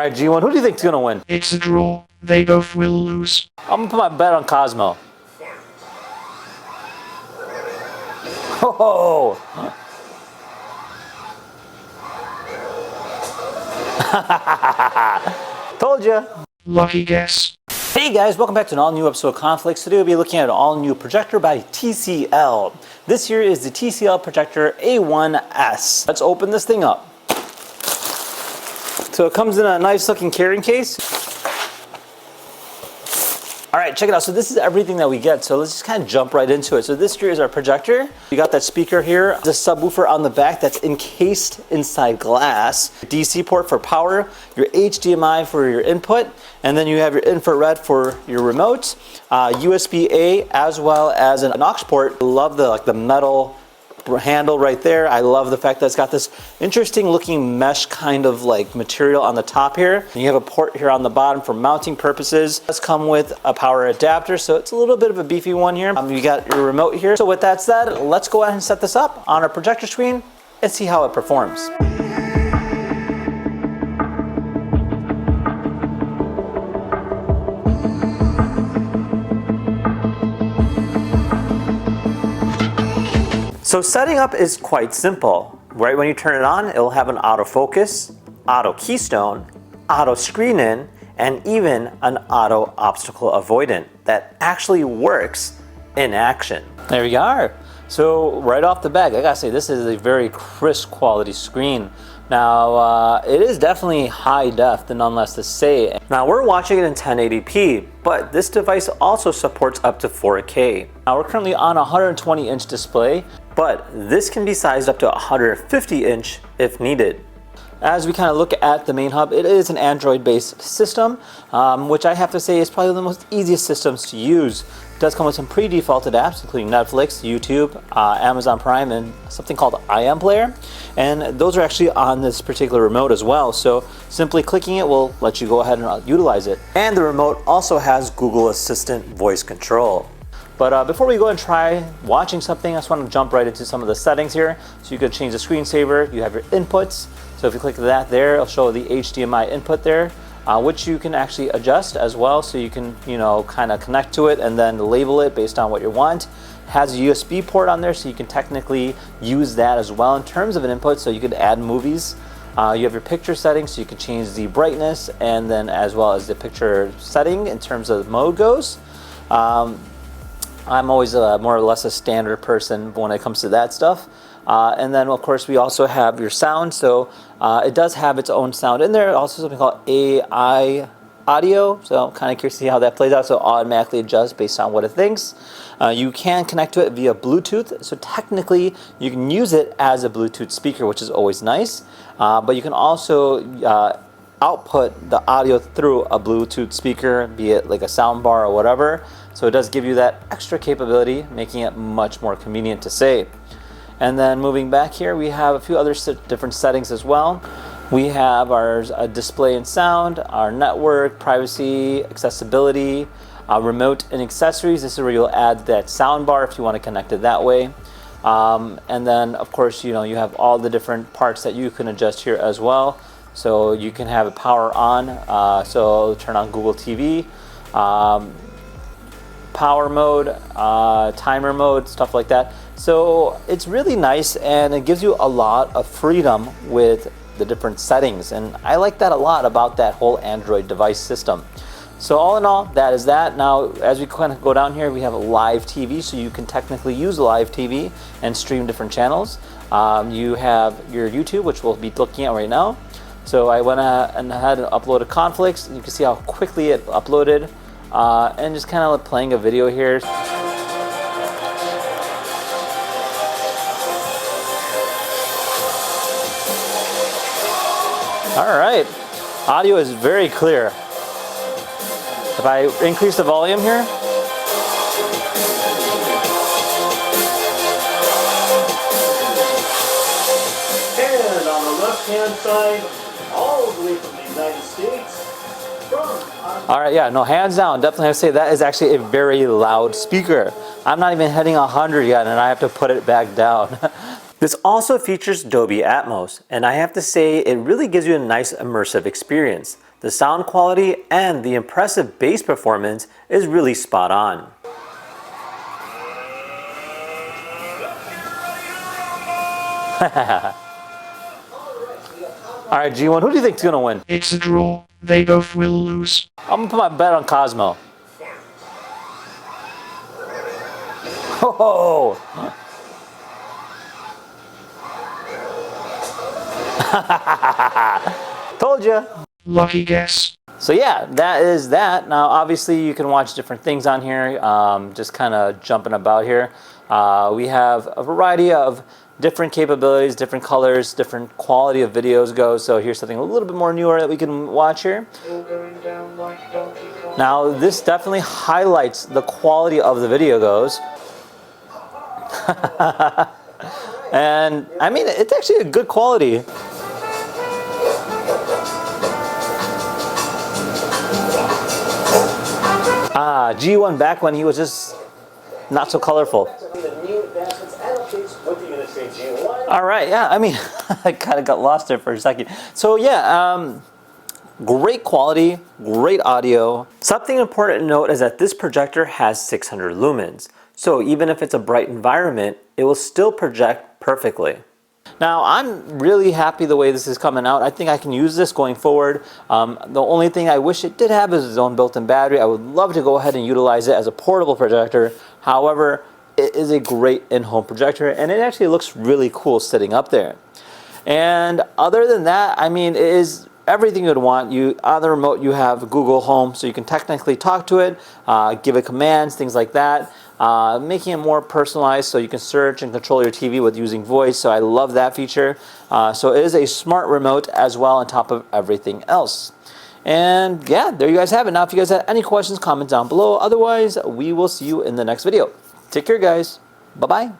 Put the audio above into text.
right, G1, who do you think's gonna win? It's a draw. They both will lose. I'm gonna put my bet on Cosmo. Oh! Told ya. Lucky guess. Hey guys, welcome back to an all-new episode of KhanFlicks. Today we'll be looking at an all-new projector by TCL. This here is the TCL Projector A1s. Let's open this thing up. So it comes in a nice looking carrying case. All right, check it out. So this is everything that we get. So let's just kind of jump right into it. So this here is our projector. You got that speaker here, the subwoofer on the back that's encased inside glass, DC port for power, your HDMI for your input, and then you have your infrared for your remote, USB-A, as well as an aux port. I love the metal handle right there. I love the fact that it's got this interesting looking mesh kind of like material on the top here. And you have a port here on the bottom for mounting purposes. It does come with a power adapter, so it's a little bit of a beefy one here. You got your remote here. So with that said, let's go ahead and set this up on our projector screen and see how it performs. So setting up is quite simple. Right when you turn it on, it'll have an autofocus, auto keystone, auto screen in, and even an auto obstacle avoidant that actually works in action. There we are. So right off the bat, I gotta say, this is a very crisp quality screen. Now, it is definitely high def, nonetheless to say. Now we're watching it in 1080p, but this device also supports up to 4K. Now we're currently on a 120-inch display, but this can be sized up to 150-inch if needed. As we kind of look at the main hub, it is an Android-based system, which I have to say is probably the most easiest systems to use. It does come with some pre-defaulted apps, including Netflix, YouTube, Amazon Prime, and something called iPlayer. And those are actually on this particular remote as well. So simply clicking it will let you go ahead and utilize it. And the remote also has Google Assistant voice control. But before we go and try watching something, I just want to jump right into some of the settings here. So you can change the screensaver, you have your inputs. So if you click that there, it'll show the HDMI input there, which you can actually adjust as well. So you can, kind of connect to it and then label it based on what you want. It has a USB port on there, so you can technically use that as well in terms of an input. So you could add movies. You have your picture settings, so you can change the brightness and then as well as the picture setting in terms of mode goes. I'm always more or less a standard person when it comes to that stuff. And then of course we also have your sound, so it does have its own sound in there. Also something called AI audio, so I'm kind of curious to see how that plays out. So automatically adjusts based on what it thinks. You can connect to it via Bluetooth, so technically you can use it as a Bluetooth speaker, which is always nice. But you can also output the audio through a Bluetooth speaker, be it like a sound bar or whatever. So it does give you that extra capability, making it much more convenient to say. And then moving back here, we have a few other different settings as well. We have our display and sound, our network, privacy, accessibility, remote and accessories. This is where you'll add that sound bar if you want to connect it that way. And then of course, you have all the different parts that you can adjust here as well. So you can have it power on, so turn on Google TV, power mode, timer mode, stuff like that. So it's really nice and it gives you a lot of freedom with the different settings. And I like that a lot about that whole Android device system. So all in all, that is that. Now, as we kind of go down here, we have a live TV, so you can technically use live TV and stream different channels. You have your YouTube, which we'll be looking at right now. So I went ahead and uploaded KhanFlicks. You can see how quickly it uploaded, and just kind of playing a video here. All right, audio is very clear. If I increase the volume here, and on the left-hand side, all the way from the United States. All right, yeah, no, hands down, definitely have to say that is actually a very loud speaker. I'm not even hitting 100 yet, and I have to put it back down. This also features Dolby Atmos, and I have to say it really gives you a nice immersive experience. The sound quality and the impressive bass performance is really spot on. Alright, G1, who do you think is going to win? It's a draw. They both will lose. I'm going to put my bet on Cosmo. Oh! Told you. Lucky guess. So yeah, that is that. Now obviously you can watch different things on here, just kind of jumping about here. We have a variety of different capabilities, different colors, different quality of videos go. So here's something a little bit more newer that we can watch here. Now this definitely highlights the quality of the video goes. And I mean, it's actually a good quality. G1 back when he was just not so colorful. All right, yeah, I mean, I kind of got lost there for a second. So yeah, great quality, great audio. Something important to note is that this projector has 600 lumens. So even if it's a bright environment, it will still project perfectly. Now I'm really happy the way this is coming out. I think I can use this going forward. The only thing I wish it did have is its own built-in battery. I would love to go ahead and utilize it as a portable projector. However, it is a great in-home projector and it actually looks really cool sitting up there. And other than that, I mean, it is everything you'd want. On the remote you have Google Home, so you can technically talk to it, give it commands, things like that. Making it more personalized so you can search and control your TV with using voice, so I love that feature. So it is a smart remote as well on top of everything else. And yeah, there you guys have it. Now if you guys have any questions, comment down below. Otherwise, we will see you in the next video. Take care guys. Bye-bye.